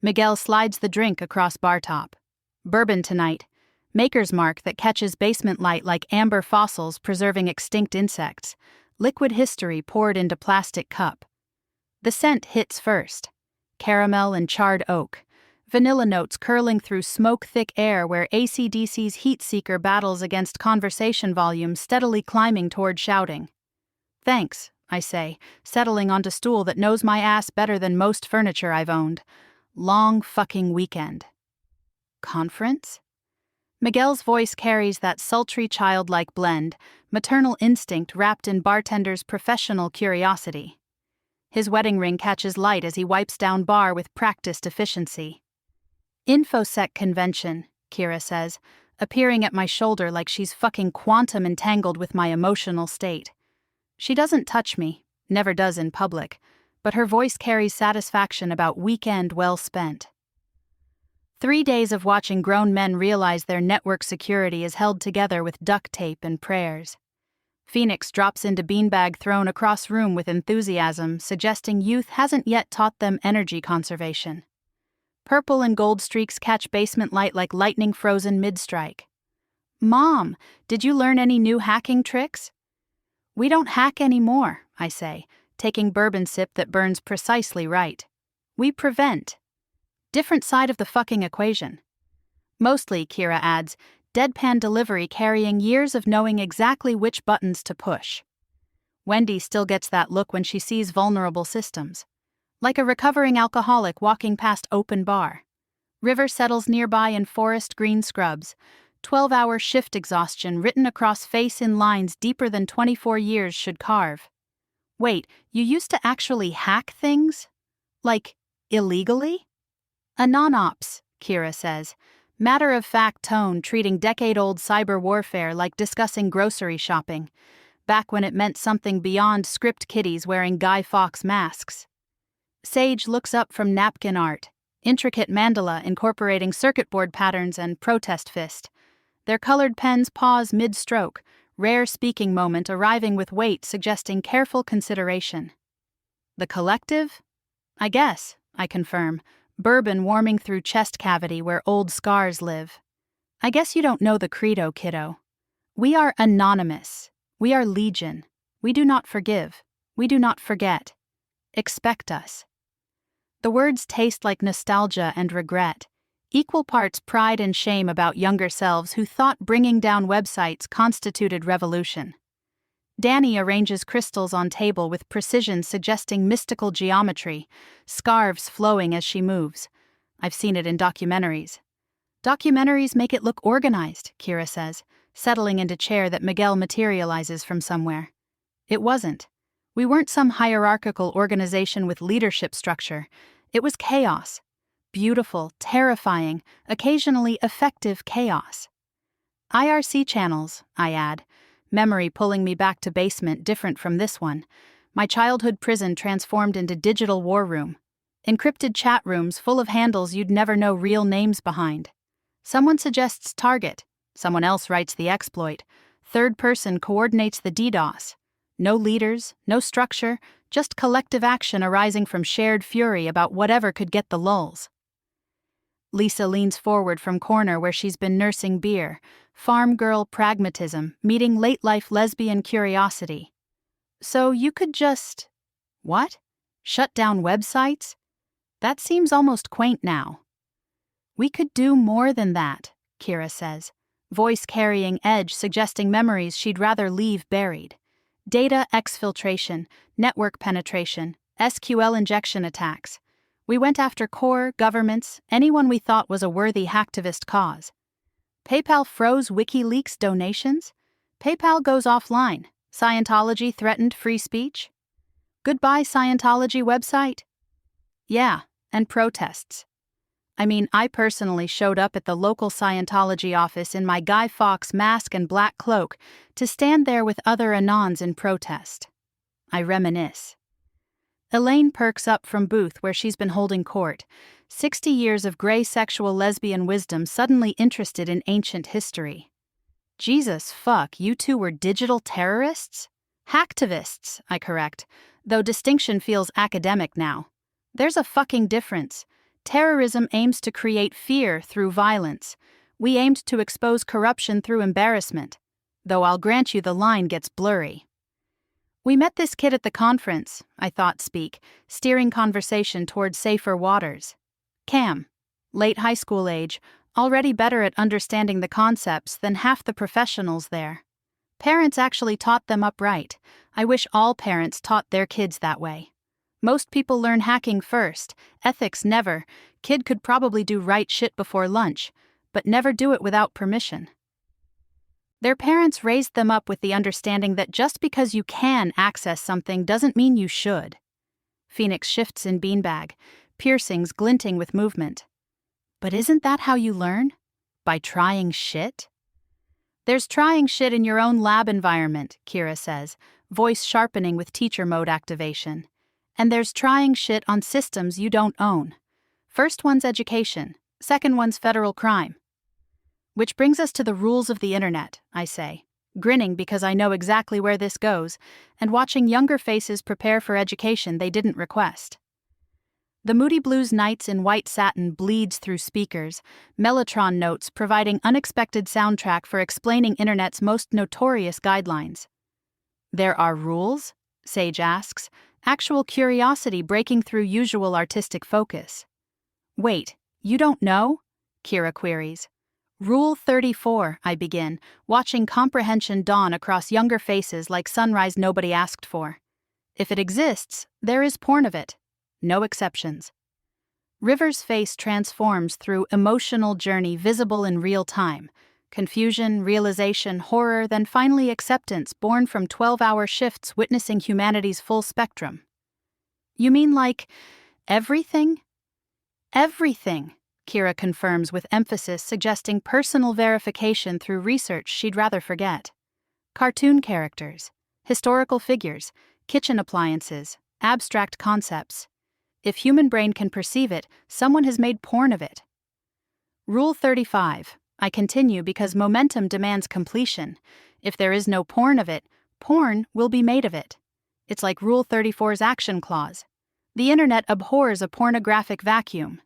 Miguel slides the drink across bar top. Bourbon tonight. Maker's Mark that catches basement light like amber fossils preserving extinct insects. Liquid history poured into plastic cup. The scent hits first. Caramel and charred oak. Vanilla notes curling through smoke-thick air where AC/DC's heat seeker battles against conversation volume steadily climbing toward shouting. Thanks, I say, settling onto stool that knows my ass better than most furniture I've owned. Long fucking weekend. Conference? Miguel's voice carries that sultry childlike blend, maternal instinct wrapped in bartender's professional curiosity. His wedding ring catches light as he wipes down bar with practiced efficiency. Infosec convention, Kira says, appearing at my shoulder like she's fucking quantum entangled with my emotional state. She doesn't touch me, never does in public, but her voice carries satisfaction about weekend well spent. 3 days of watching grown men realize their network security is held together with duct tape and prayers. Phoenix drops into beanbag thrown across room with enthusiasm, suggesting youth hasn't yet taught them energy conservation. Purple and gold streaks catch basement light like lightning frozen mid-strike. Mom, did you learn any new hacking tricks? We don't hack anymore, I say, taking bourbon sip that burns precisely right. We prevent. Different side of the fucking equation. Mostly, Kira adds, deadpan delivery carrying years of knowing exactly which buttons to push. Wendy still gets that look when she sees vulnerable systems. Like a recovering alcoholic walking past open bar. River settles nearby in forest green scrubs. 12-hour shift exhaustion written across face in lines deeper than 24 years should carve. Wait, you used to actually hack things? Like, illegally? A non-ops, Kira says. Matter-of-fact tone treating decade-old cyber warfare like discussing grocery shopping. Back when it meant something beyond script kiddies wearing Guy Fawkes masks. Sage looks up from napkin art. Intricate mandala incorporating circuit board patterns and protest fist. Their colored pens pause mid-stroke, rare speaking moment arriving with weight suggesting careful consideration. The collective? I guess, I confirm, bourbon warming through chest cavity where old scars live. I guess you don't know the credo, kiddo. We are anonymous. We are legion. We do not forgive. We do not forget. Expect us. The words taste like nostalgia and regret. Equal parts pride and shame about younger selves who thought bringing down websites constituted revolution. Danny arranges crystals on table with precision suggesting mystical geometry, scarves flowing as she moves. I've seen it in documentaries. Documentaries make it look organized, Kira says, settling into chair that Miguel materializes from somewhere. It wasn't. We weren't some hierarchical organization with leadership structure. It was chaos. Beautiful, terrifying, occasionally effective chaos. IRC channels, I add, memory pulling me back to basement different from this one. My childhood prison transformed into digital war room. Encrypted chat rooms full of handles you'd never know real names behind. Someone suggests target. Someone else writes the exploit. Third person coordinates the DDoS. No leaders, no structure, just collective action arising from shared fury about whatever could get the lulls. Lisa leans forward from corner where she's been nursing beer, farm girl pragmatism meeting late-life lesbian curiosity. So you could just... What? Shut down websites? That seems almost quaint now. We could do more than that, Kira says, voice carrying edge suggesting memories she'd rather leave buried. Data exfiltration, network penetration, SQL injection attacks. We went after core, governments, anyone we thought was a worthy hacktivist cause. PayPal froze WikiLeaks donations? PayPal goes offline. Scientology threatened free speech? Goodbye Scientology website? Yeah, and protests. I mean, I personally showed up at the local Scientology office in my Guy Fawkes mask and black cloak to stand there with other Anons in protest. I reminisce. Elaine perks up from booth where she's been holding court, 60 years of gray sexual lesbian wisdom suddenly interested in ancient history. Jesus fuck, you two were digital terrorists? Hacktivists, I correct, though distinction feels academic now. There's a fucking difference. Terrorism aims to create fear through violence. We aimed to expose corruption through embarrassment. Though I'll grant you the line gets blurry. We met this kid at the conference, I thought speak, steering conversation toward safer waters. Cam, late high school age, already better at understanding the concepts than half the professionals there. Parents actually taught them upright. I wish all parents taught their kids that way. Most people learn hacking first, ethics never. Kid could probably do right shit before lunch, but never do it without permission. Their parents raised them up with the understanding that just because you can access something doesn't mean you should. Phoenix shifts in beanbag, piercings glinting with movement. But isn't that how you learn? By trying shit? There's trying shit in your own lab environment, Kira says, voice sharpening with teacher mode activation. And there's trying shit on systems you don't own. First one's education, second one's federal crime. Which brings us to the rules of the internet, I say, grinning because I know exactly where this goes, and watching younger faces prepare for education they didn't request. The Moody Blues Nights in white satin bleeds through speakers, Mellotron notes providing unexpected soundtrack for explaining internet's most notorious guidelines. There are rules? Sage asks, actual curiosity breaking through usual artistic focus. Wait, you don't know? Kira queries. Rule 34, I begin, watching comprehension dawn across younger faces like sunrise nobody asked for. If it exists, there is porn of it. No exceptions. River's face transforms through emotional journey visible in real time. Confusion, realization, horror, then finally acceptance born from 12-hour shifts witnessing humanity's full spectrum. You mean like everything? Everything, Kira confirms with emphasis, suggesting personal verification through research she'd rather forget. Cartoon characters, historical figures, kitchen appliances, abstract concepts. If human brain can perceive it, someone has made porn of it. Rule 35. I continue because momentum demands completion. If there is no porn of it, porn will be made of it. It's like Rule 34's action clause. The internet abhors a pornographic vacuum.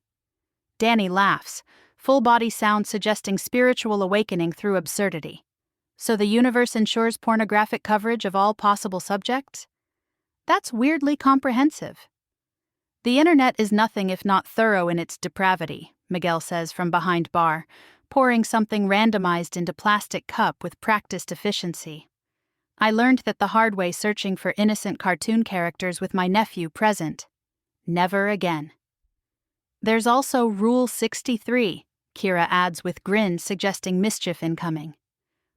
Danny laughs, full-body sound suggesting spiritual awakening through absurdity. So the universe ensures pornographic coverage of all possible subjects? That's weirdly comprehensive. The internet is nothing if not thorough in its depravity, Miguel says from behind bar, pouring something randomized into plastic cup with practiced efficiency. I learned that the hard way searching for innocent cartoon characters with my nephew present. Never again. There's also Rule 63, Kira adds with grin suggesting mischief incoming.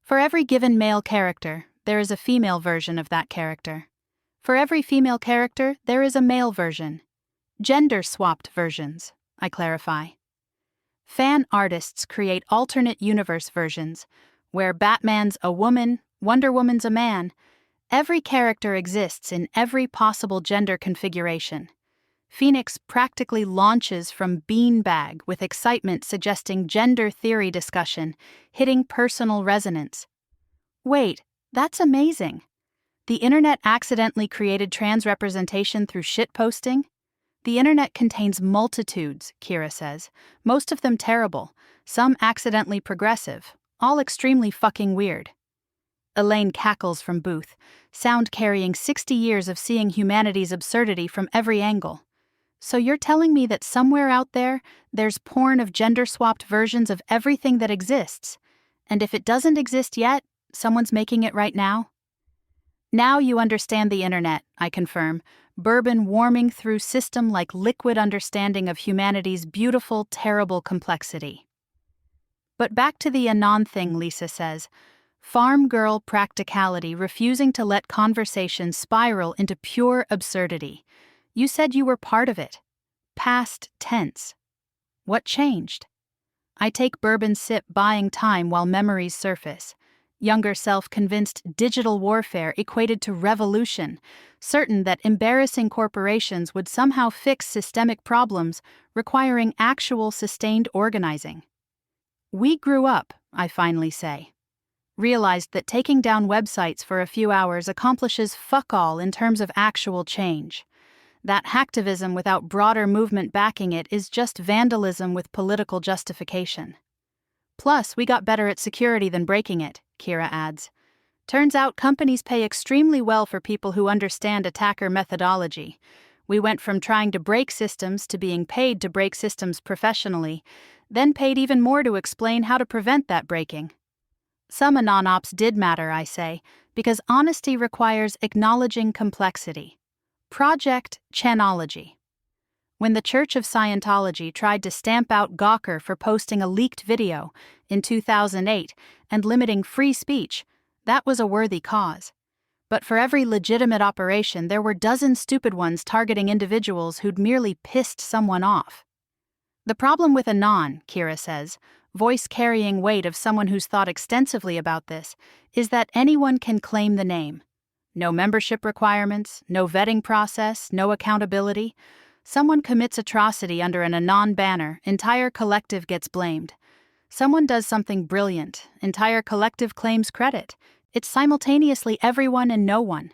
For every given male character, there is a female version of that character. For every female character, there is a male version. Gender-swapped versions, I clarify. Fan artists create alternate universe versions, where Batman's a woman, Wonder Woman's a man. Every character exists in every possible gender configuration. Phoenix practically launches from beanbag with excitement suggesting gender theory discussion, hitting personal resonance. Wait, that's amazing. The internet accidentally created trans representation through shitposting? The internet contains multitudes, Kira says, most of them terrible, some accidentally progressive, all extremely fucking weird. Elaine cackles from booth, sound carrying 60 years of seeing humanity's absurdity from every angle. So you're telling me that somewhere out there, there's porn of gender-swapped versions of everything that exists, and if it doesn't exist yet, someone's making it right now? Now you understand the internet, I confirm, bourbon warming through system like liquid understanding of humanity's beautiful, terrible complexity. But back to the Anon thing, Lisa says. Farm girl practicality refusing to let conversation spiral into pure absurdity. You said you were part of it. Past tense. What changed? I take bourbon sip buying time while memories surface. Younger self convinced digital warfare equated to revolution, certain that embarrassing corporations would somehow fix systemic problems requiring actual sustained organizing. We grew up, I finally say. Realized that taking down websites for a few hours accomplishes fuck all in terms of actual change. That hacktivism without broader movement backing it is just vandalism with political justification. Plus, we got better at security than breaking it, Kira adds. Turns out companies pay extremely well for people who understand attacker methodology. We went from trying to break systems to being paid to break systems professionally, then paid even more to explain how to prevent that breaking. Some anon-ops did matter, I say, because honesty requires acknowledging complexity. Project Chanology. When the Church of Scientology tried to stamp out Gawker for posting a leaked video in 2008 and limiting free speech, that was a worthy cause. But for every legitimate operation, there were dozens stupid ones targeting individuals who'd merely pissed someone off. The problem with Anon, Kira says, voice-carrying weight of someone who's thought extensively about this, is that anyone can claim the name. No membership requirements, no vetting process, no accountability. Someone commits atrocity under an Anon banner, entire collective gets blamed. Someone does something brilliant, entire collective claims credit. It's simultaneously everyone and no one.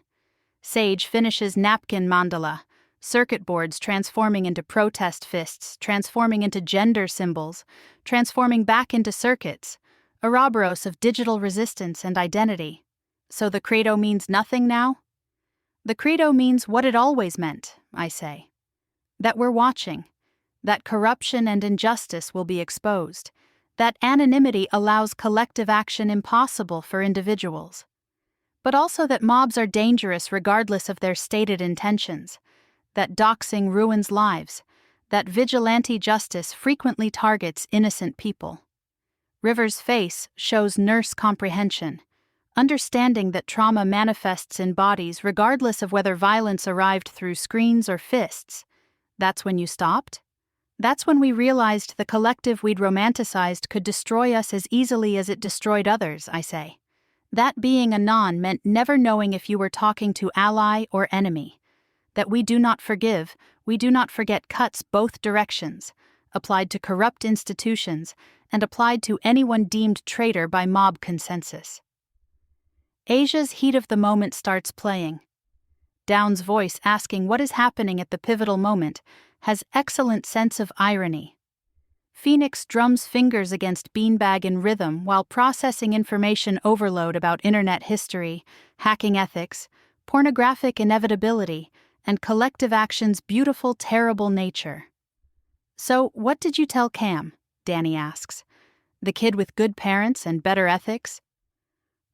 Sage finishes napkin mandala, circuit boards transforming into protest fists, transforming into gender symbols, transforming back into circuits, Ouroboros of digital resistance and identity. So the credo means nothing now? The credo means what it always meant, I say. That we're watching. That corruption and injustice will be exposed. That anonymity allows collective action impossible for individuals. But also that mobs are dangerous regardless of their stated intentions. That doxing ruins lives. That vigilante justice frequently targets innocent people. River's face shows nurse comprehension. Understanding that trauma manifests in bodies regardless of whether violence arrived through screens or fists. That's when you stopped? That's when we realized the collective we'd romanticized could destroy us as easily as it destroyed others, I say. That being Anon meant never knowing if you were talking to ally or enemy. That we do not forgive, we do not forget cuts both directions, applied to corrupt institutions and applied to anyone deemed traitor by mob consensus. Asia's heat of the moment starts playing. Down's voice asking what is happening at the pivotal moment has excellent sense of irony. Phoenix drums fingers against beanbag in rhythm while processing information overload about internet history, hacking ethics, pornographic inevitability, and collective action's beautiful, terrible nature. So, what did you tell Cam? Danny asks. The kid with good parents and better ethics?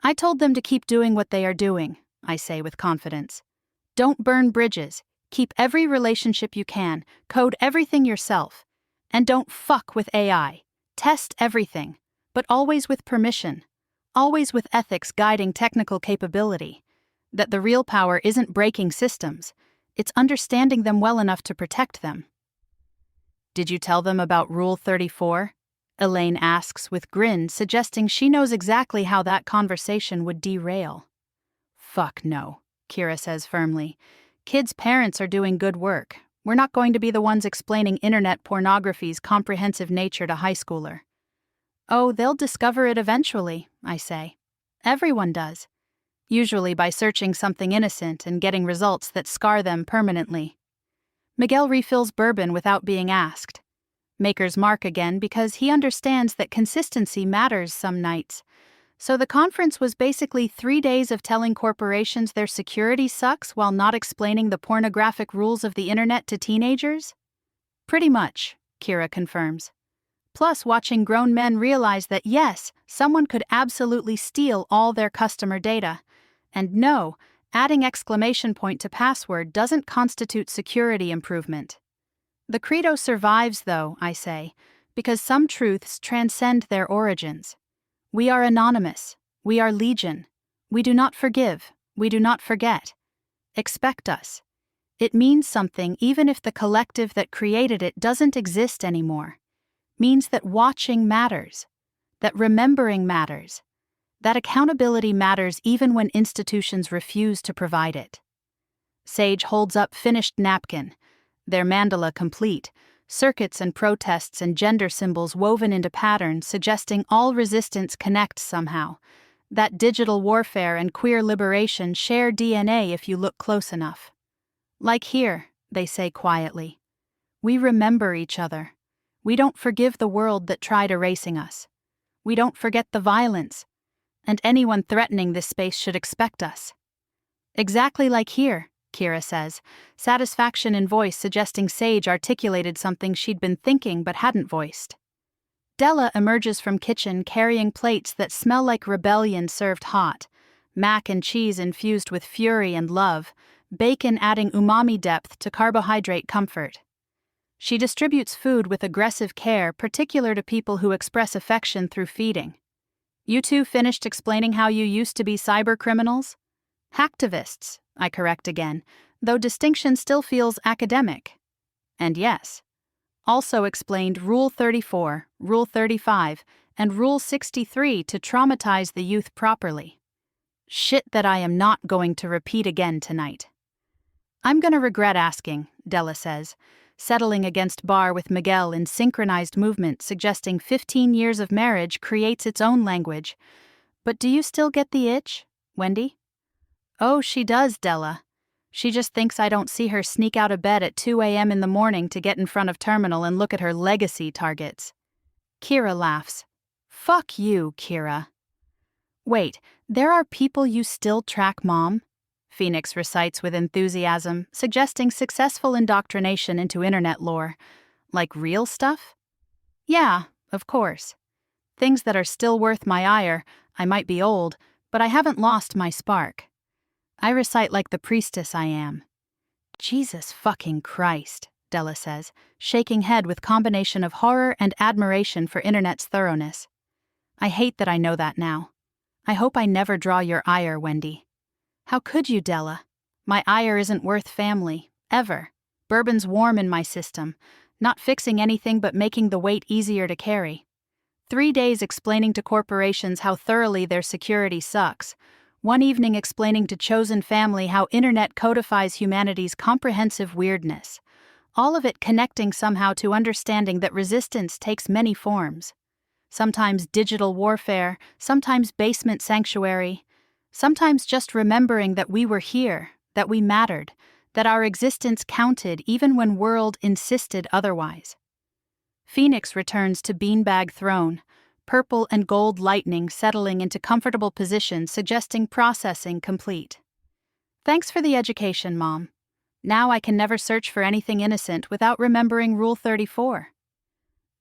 I told them to keep doing what they are doing, I say with confidence. Don't burn bridges. Keep every relationship you can. Code everything yourself. And don't fuck with AI. Test everything, but always with permission. Always with ethics guiding technical capability. That the real power isn't breaking systems. It's understanding them well enough to protect them. Did you tell them about Rule 34? Elaine asks with grin, suggesting she knows exactly how that conversation would derail. Fuck no, Kira says firmly. Kids' parents are doing good work. We're not going to be the ones explaining internet pornography's comprehensive nature to high schooler. Oh, they'll discover it eventually, I say. Everyone does. Usually by searching something innocent and getting results that scar them permanently. Miguel refills bourbon without being asked. Maker's Mark again because he understands that consistency matters some nights. So the conference was basically 3 days of telling corporations their security sucks while not explaining the pornographic rules of the internet to teenagers? Pretty much, Kira confirms. Plus watching grown men realize that yes, someone could absolutely steal all their customer data. And no, adding exclamation point to password doesn't constitute security improvement. The credo survives, though, I say, because some truths transcend their origins. We are anonymous. We are legion. We do not forgive. We do not forget. Expect us. It means something even if the collective that created it doesn't exist anymore. Means that watching matters. That remembering matters. That accountability matters even when institutions refuse to provide it. Sage holds up finished napkin, their mandala complete, circuits and protests and gender symbols woven into patterns suggesting all resistance connects somehow. That digital warfare and queer liberation share DNA if you look close enough. Like here, they say quietly. We remember each other. We don't forgive the world that tried erasing us. We don't forget the violence. And anyone threatening this space should expect us. Exactly like here, Kira says, satisfaction in voice suggesting Sage articulated something she'd been thinking but hadn't voiced. Della emerges from kitchen carrying plates that smell like rebellion served hot, mac and cheese infused with fury and love, bacon adding umami depth to carbohydrate comfort. She distributes food with aggressive care particular to people who express affection through feeding. You two finished explaining how you used to be cyber criminals? Hacktivists, I correct again, though distinction still feels academic. And yes. Also explained Rule 34, Rule 35, and Rule 63 to traumatize the youth properly. Shit that I am not going to repeat again tonight. I'm gonna regret asking, Della says, settling against Bar with Miguel in synchronized movement suggesting 15 years of marriage creates its own language. But do you still get the itch, Wendy? Oh, she does, Della. She just thinks I don't see her sneak out of bed at 2 a.m. in the morning to get in front of Terminal and look at her legacy targets. Kira laughs. Fuck you, Kira. Wait, there are people you still track, Mom? Phoenix recites with enthusiasm, suggesting successful indoctrination into internet lore. Like real stuff? Yeah, of course. Things that are still worth my ire. I might be old, but I haven't lost my spark. I recite like the priestess I am. Jesus fucking Christ, Della says, shaking head with combination of horror and admiration for internet's thoroughness. I hate that I know that now. I hope I never draw your ire, Wendy. How could you, Della? My ire isn't worth family, ever. Bourbon's warm in my system, not fixing anything but making the weight easier to carry. 3 days explaining to corporations how thoroughly their security sucks. 1 evening explaining to chosen family how internet codifies humanity's comprehensive weirdness. All of it connecting somehow to understanding that resistance takes many forms. Sometimes digital warfare, sometimes basement sanctuary, sometimes just remembering that we were here, that we mattered, that our existence counted even when world insisted otherwise. Phoenix returns to beanbag throne, purple and gold lightning settling into comfortable position suggesting processing complete. Thanks for the education, Mom. Now I can never search for anything innocent without remembering Rule 34.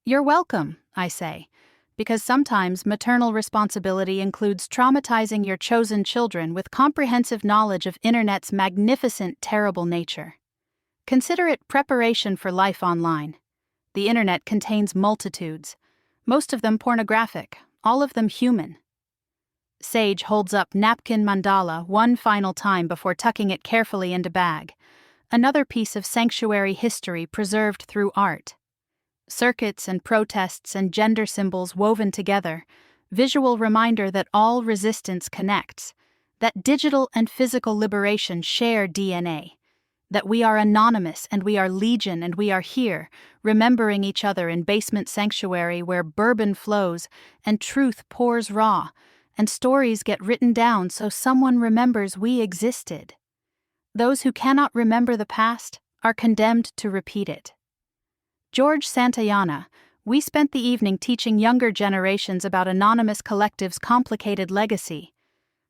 You're welcome, I say, because sometimes maternal responsibility includes traumatizing your chosen children with comprehensive knowledge of internet's magnificent, terrible nature. Consider it preparation for life online. The internet contains multitudes, most of them pornographic, all of them human. Sage holds up napkin mandala one final time before tucking it carefully into bag, another piece of sanctuary history preserved through art. Circuits and protests and gender symbols woven together, visual reminder that all resistance connects, that digital and physical liberation share DNA, that we are anonymous and we are legion and we are here, remembering each other in basement sanctuary where bourbon flows and truth pours raw, and stories get written down so someone remembers we existed. Those who cannot remember the past are condemned to repeat it. George Santayana, we spent the evening teaching younger generations about Anonymous Collective's complicated legacy,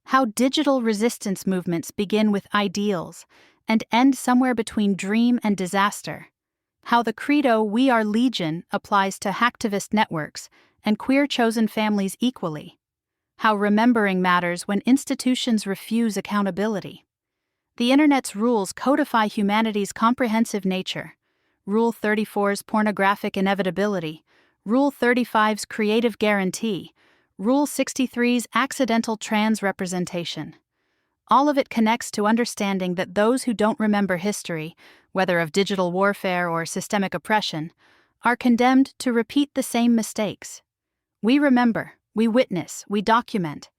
how digital resistance movements begin with ideals and end somewhere between dream and disaster, how the credo "We Are Legion" applies to hacktivist networks and queer chosen families equally, how remembering matters when institutions refuse accountability. The internet's rules codify humanity's comprehensive nature. Rule 34's pornographic inevitability, Rule 35's creative guarantee, Rule 63's accidental trans representation. All of it connects to understanding that those who don't remember history, whether of digital warfare or systemic oppression, are condemned to repeat the same mistakes. We remember, we witness, we document,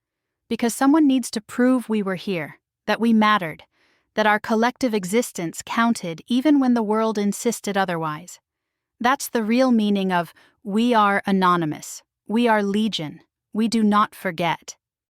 because someone needs to prove we were here, that we mattered, that our collective existence counted even when the world insisted otherwise. That's the real meaning of "We are anonymous, we are legion, we do not forget."